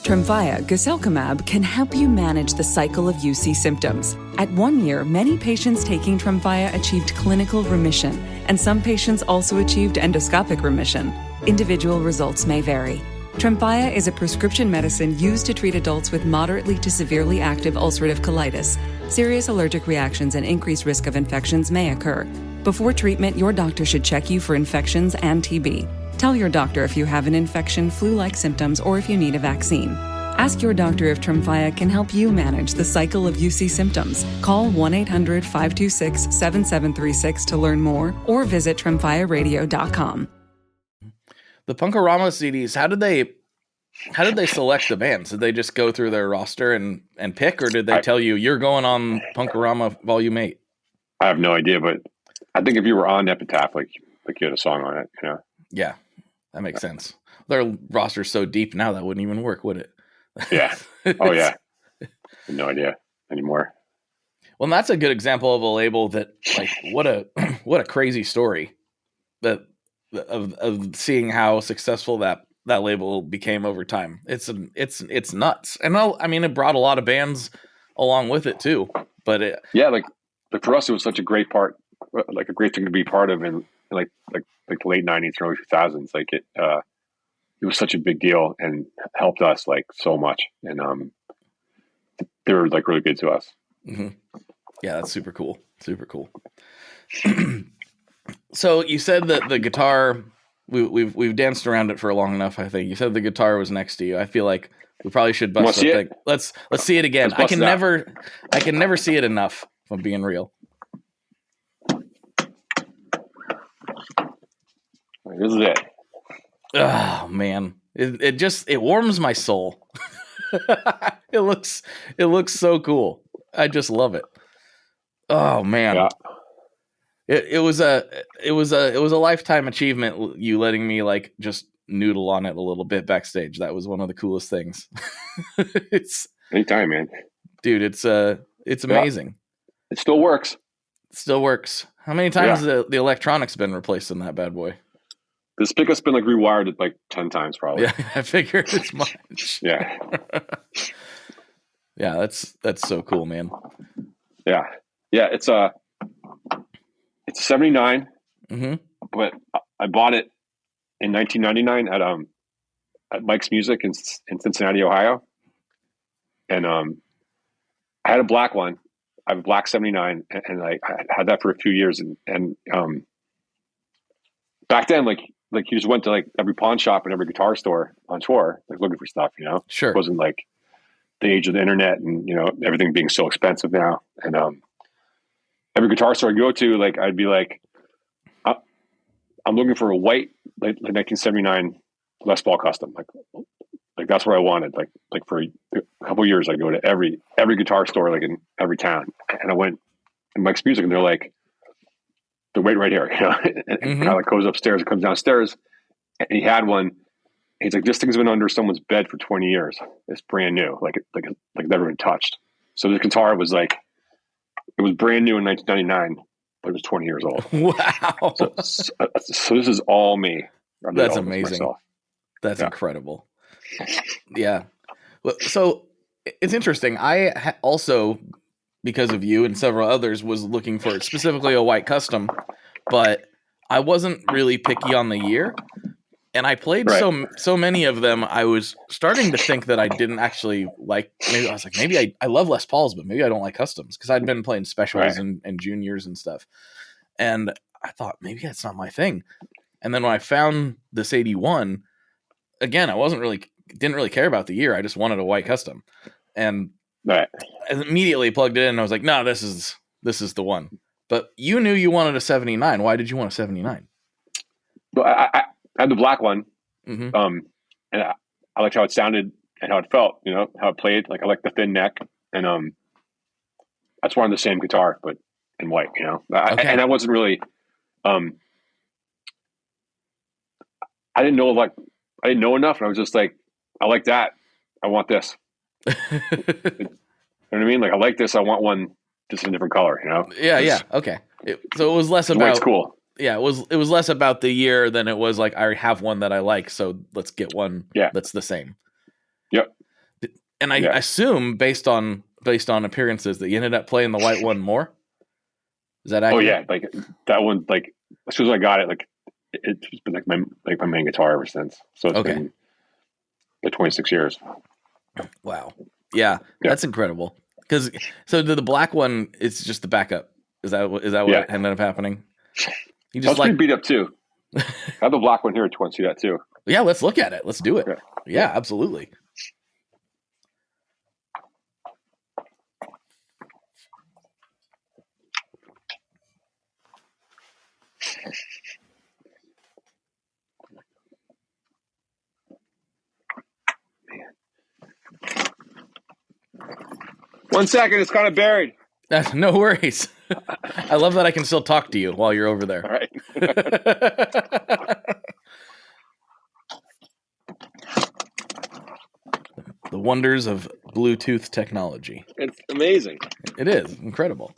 Tremfya guselkumab can help you manage the cycle of UC symptoms. At 1 year, many patients taking Tremfya achieved clinical remission, and some patients also achieved endoscopic remission. Individual results may vary. Tremfya is a prescription medicine used to treat adults with moderately to severely active ulcerative colitis. Serious allergic reactions and increased risk of infections may occur. Before treatment, your doctor should check you for infections and TB. Tell your doctor if you have an infection, flu-like symptoms, or if you need a vaccine. Ask your doctor if Tremfya can help you manage the cycle of UC symptoms. Call 1-800-526-7736 to learn more, or visit tremfyaradio.com. The Punkorama CDs, how did they select the bands? Did they just go through their roster and pick, or did they tell you you're going on Punkorama Volume 8? I have no idea, but I think if you were on Epitaph, like you had a song on it, you know? Yeah, that makes sense. Their roster's so deep now that wouldn't even work, would it? Yeah. Oh, yeah. No idea anymore. Well, and that's a good example of a label that, like, what a crazy story of seeing how successful that label became over time. It's nuts, and it brought a lot of bands along with it too. But like for us, it was such a great part, like a great thing to be part of, in like the late '90s, early 2000s. Like it was such a big deal and helped us like so much, and they were like really good to us. Mm-hmm. Yeah, that's super cool. Super cool. So you said that the guitar, we've danced around it for long enough. I think you said the guitar was next to you. I feel like we probably should bust that thing. Let's see it again. I can never see it enough, if I'm being real. This is it. Oh man, it warms my soul. It looks so cool. I just love it. Oh man. Yeah. It was a lifetime achievement, you letting me like just noodle on it a little bit backstage. That was one of the coolest things. It's anytime, man. Dude, it's amazing. It still works. How many times has the electronics been replaced in that bad boy? This pickup's been like rewired like 10 times probably. Yeah, I figured it's much. Yeah. Yeah, that's so cool, man. Yeah. Yeah, it's a 79, but I bought it in 1999 at Mike's Music in Cincinnati, Ohio. And I had a black one. I have a black 79, and I had that for a few years. And back then, like you just went to like every pawn shop and every guitar store on tour, like looking for stuff, you know? Sure. It wasn't like the age of the internet and, you know, everything being so expensive now. And every guitar store I go to, like, I'd be like, I'm looking for a white, like 1979 Les Paul Custom. Like that's what I wanted. Like for a couple of years, I go to every guitar store, like in every town. And I went in Mike's Music, and they're waiting right here, you know. And I like goes upstairs and comes downstairs, and he had one. He's like, this thing's been under someone's bed for 20 years. It's brand new, like never been touched. So the guitar was like, it was brand new in 1999, but it was 20 years old. Wow. So this is all me. That's amazing. That's incredible. Yeah. Well, so it's interesting. I also, because of you and several others, was looking for specifically a white custom, but I wasn't really picky on the year. And I played so many of them, I was starting to think that I didn't actually like. Maybe I was like, maybe I love Les Pauls, but maybe I don't like customs, because I'd been playing specials and juniors and stuff. And I thought maybe that's not my thing. And then when I found this 81, again, I didn't really care about the year. I just wanted a white custom, and I immediately plugged it in. And I was like, no, this is the one. But you knew you wanted a 79. Why did you want a 79? Well, I had the black one, and I liked how it sounded and how it felt, how it played. Like I like the thin neck, and I just wanted the same guitar, but in white, Okay. And I wasn't really, I didn't know enough, and I was just like, I like that. I want this. You know what I mean? Like I like this. I want one just in a different color. Yeah. Okay. So it was less about. White's cool. Yeah, it was less about the year than it was like I have one that I like, so let's get one that's the same. Yep. And I assume based on appearances that you ended up playing the white one more. Is that accurate? Oh yeah, like that one. Like as soon as I got it, like it's been like my main guitar ever since. So it's been like 26 years. Wow. Yeah, that's incredible. Because so the black one, it's just the backup. Is that what ended up happening? You just pretty beat up too. I have the black one here. I want to see that too. Yeah, let's look at it. Let's do it. Yeah, absolutely. One second, it's kind of buried. No worries. I love that I can still talk to you while you're over there. All right. The wonders of Bluetooth technology. It's amazing. It is incredible.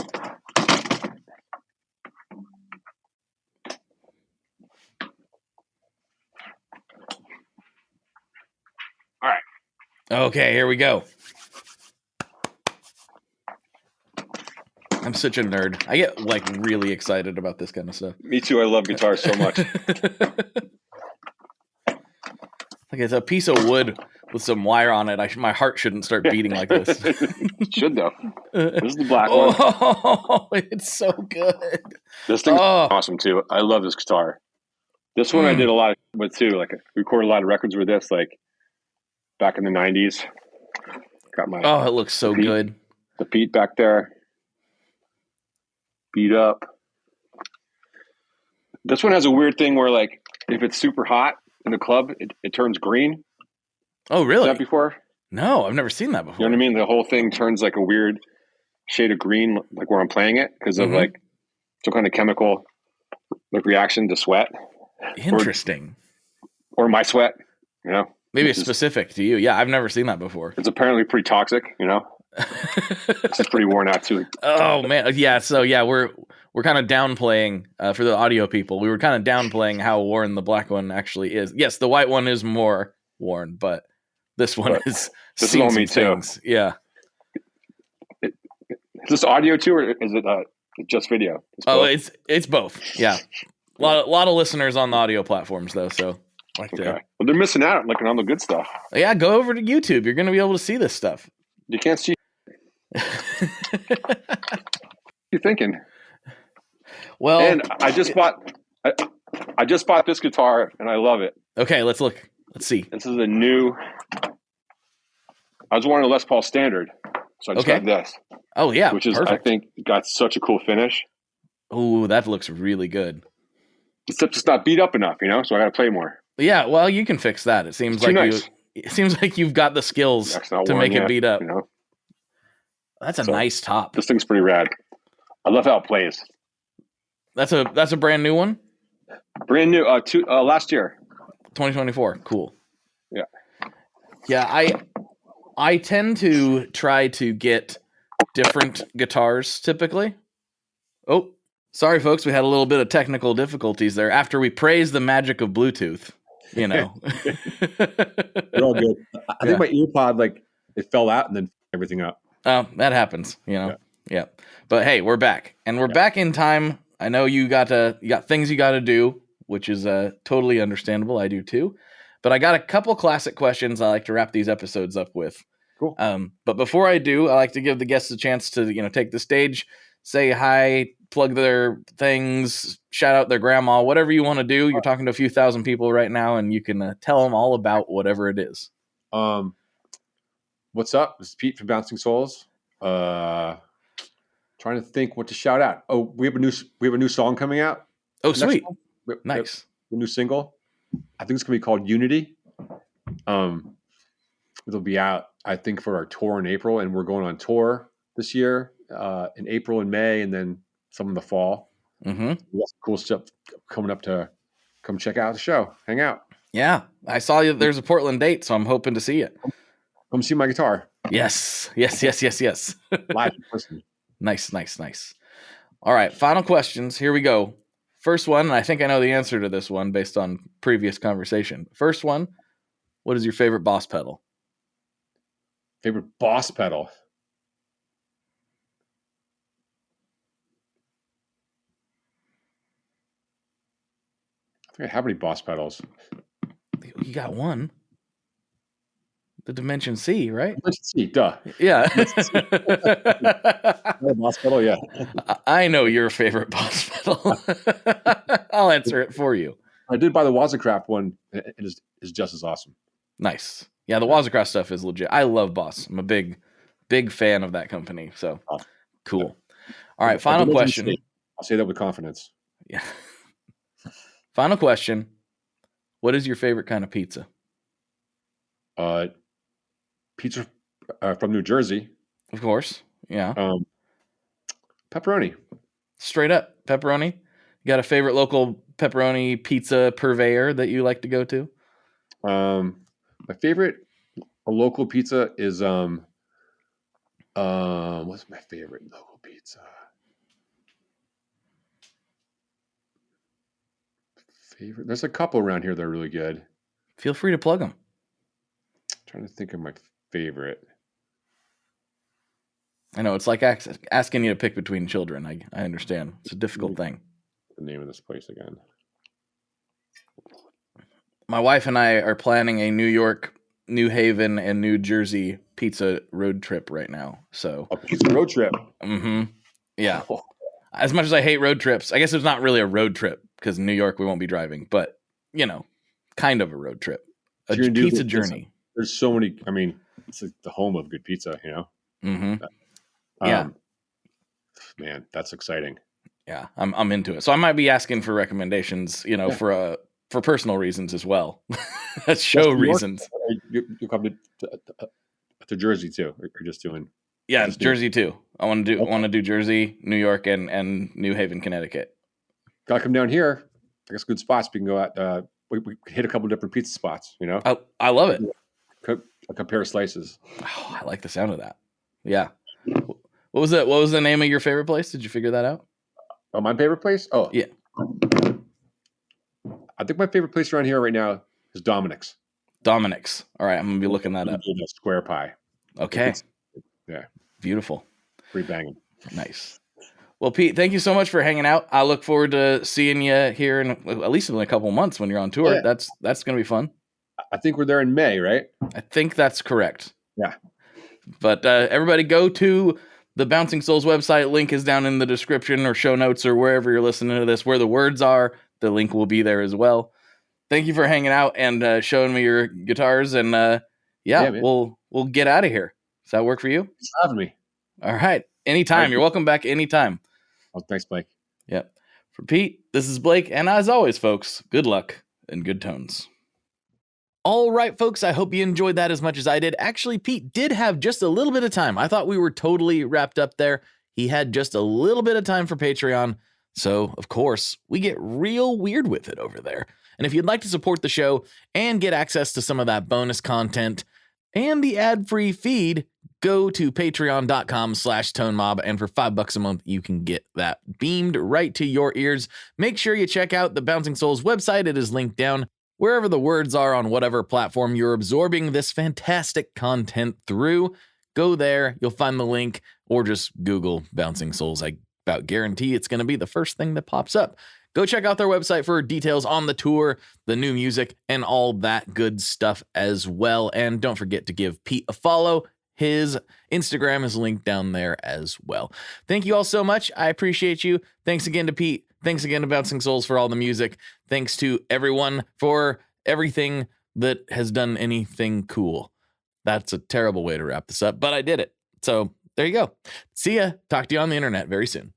All right. Okay, here we go. I'm such a nerd. I get like really excited about this kind of stuff. Me too. I love guitars so much. Like it's a piece of wood with some wire on it. My heart shouldn't start beating like this. It should though. This is the black one. Oh, it's so good. This thing's awesome too. I love this guitar. This one I did a lot with too. Like I recorded a lot of records with this, like back in the 90s. Got my it looks so good. The Pete back there. Beat up. This one has a weird thing where like if it's super hot in the club, it turns green. Oh, really? Seen that before? No, I've never seen that before. You know what I mean? The whole thing turns like a weird shade of green, like where I'm playing it, because of like some kind of chemical like reaction to sweat. Interesting. Or my sweat, Maybe it's specific to you. Yeah, I've never seen that before. It's apparently pretty toxic, This is pretty worn out too. Oh man, yeah. So yeah, we're kind of downplaying for the audio people. We were kind of downplaying how worn the black one actually is. Yes, the white one is more worn, but this one is. This is all me too. Yeah. Is this audio too, or is it just video? It's both. Yeah. A lot of listeners on the audio platforms though, so well, they're missing out looking on the good stuff. Yeah, go over to YouTube. You're going to be able to see this stuff. You can't see. What you thinking? Well, and I just bought this guitar and I love it. Okay, let's look. Let's see. This is a new. I was wanting a Les Paul Standard, so I just got this. Oh yeah, which is perfect. I think got such a cool finish. Oh, that looks really good. Except it's not beat up enough, so I got to play more. Yeah, well, you can fix that. It seems like you've got the skills to make it beat up. That's a nice top. This thing's pretty rad. I love how it plays. That's a brand new one. Brand new. Last year, 2024. Cool. Yeah. Yeah, I tend to try to get different guitars typically. Oh, sorry, folks. We had a little bit of technical difficulties there after we praised the magic of Bluetooth. You're all good. I think my ear pod, it fell out and then everything up. Oh, that happens, Yeah. But hey, we're back. And we're back in time. I know you got things you got to do, which is totally understandable. I do too. But I got a couple classic questions I like to wrap these episodes up with. Cool. But before I do, I like to give the guests a chance to, take the stage, say hi, plug their things, shout out their grandma, whatever you want to do. You're talking to a few thousand people right now, and you can tell them all about whatever it is. What's up? This is Pete from Bouncing Souls. Trying to think what to shout out. Oh, we have a new song coming out. Oh, sweet. Nice. The new single. I think it's gonna be called Unity. it'll be out, I think, for our tour in April, and we're going on tour this year in April and May, and then some in the fall. Mm-hmm. Lots of cool stuff coming up to come check out the show, hang out. Yeah, I saw you. There's a Portland date, so I'm hoping to see it. Come see my guitar. Yes. Live in person. Nice. All right, final questions. Here we go. First one, and I think I know the answer to this one based on previous conversation. First one, what is your favorite Boss pedal? Favorite Boss pedal? I think I have any Boss pedals. You got one. The Dimension C, right? Dimension C, duh. Yeah. Boss pedal, yeah. I know your favorite Boss pedal. I'll answer it for you. I did buy the Wazacraft one. It is just as awesome. Nice. Yeah, the Wazacraft stuff is legit. I love Boss. I'm a big fan of that company. So cool. All right, final question. I'll say that with confidence. Yeah. Final question. What is your favorite kind of pizza? Pizza from New Jersey. Of course. Yeah. Pepperoni. Straight up pepperoni. You got a favorite local pepperoni pizza purveyor that you like to go to? My favorite local pizza is what's my favorite local pizza? There's a couple around here that are really good. Feel free to plug them. Trying to think of my favorite. I know it's like asking you to pick between children. I understand. It's a difficult thing. The name of this place again. My wife and I are planning a New York, New Haven, and New Jersey pizza road trip right now. So a pizza road trip. Mm-hmm. Yeah. As much as I hate road trips, I guess it's not really a road trip because in New York we won't be driving, but kind of a road trip, a pizza journey. There's so many. I mean, it's like the home of good pizza, Mm-hmm. Yeah. Man, that's exciting. Yeah, I'm into it. So I might be asking for recommendations, for personal reasons as well, as show reasons. You come to Jersey too, or just doing? Yeah, it's Jersey too. I want to do Jersey, New York, and New Haven, Connecticut. Gotta come down here. I guess good spots. We can go out. We hit a couple different pizza spots. I love it. Compare slices. Oh, I like the sound of that. Yeah. What was it? What was the name of your favorite place? Did you figure that out? Oh, my favorite place? Oh, yeah. I think my favorite place around here right now is Dominic's. Dominic's. All right, I'm gonna be looking that up. Square pie. Okay. Yeah. Beautiful. Pretty banging. Nice. Well, Pete, thank you so much for hanging out. I look forward to seeing you here in at least in a couple of months when you're on tour. Yeah. That's gonna be fun. I think we're there in May, right? I think that's correct. Yeah. But everybody go to the Bouncing Souls website. Link is down in the description or show notes or wherever you're listening to this. Where the words are, the link will be there as well. Thank you for hanging out and showing me your guitars. And we'll get out of here. Does that work for you? Thanks for having me. All right. Anytime. You're welcome back anytime. Oh, thanks, Blake. Yep. For Pete, this is Blake. And as always, folks, good luck and good tones. All right, folks, I hope you enjoyed that as much as I did. Actually, Pete did have just a little bit of time. I thought we were totally wrapped up there. He had just a little bit of time for Patreon. So, of course, we get real weird with it over there. And if you'd like to support the show and get access to some of that bonus content and the ad-free feed, go to patreon.com/tonemob. And for $5 a month, you can get that beamed right to your ears. Make sure you check out the Bouncing Souls website. It is linked down wherever the words are on whatever platform you're absorbing this fantastic content through. Go there, you'll find the link, or just Google Bouncing Souls. I about guarantee it's going to be the first thing that pops up. Go check out their website for details on the tour, the new music, and all that good stuff as well. And don't forget to give Pete a follow. His Instagram is linked down there as well. Thank you all so much. I appreciate you. Thanks again to Pete. Thanks again to Bouncing Souls for all the music. Thanks to everyone for everything that has done anything cool. That's a terrible way to wrap this up, but I did it. So there you go. See ya. Talk to you on the internet very soon.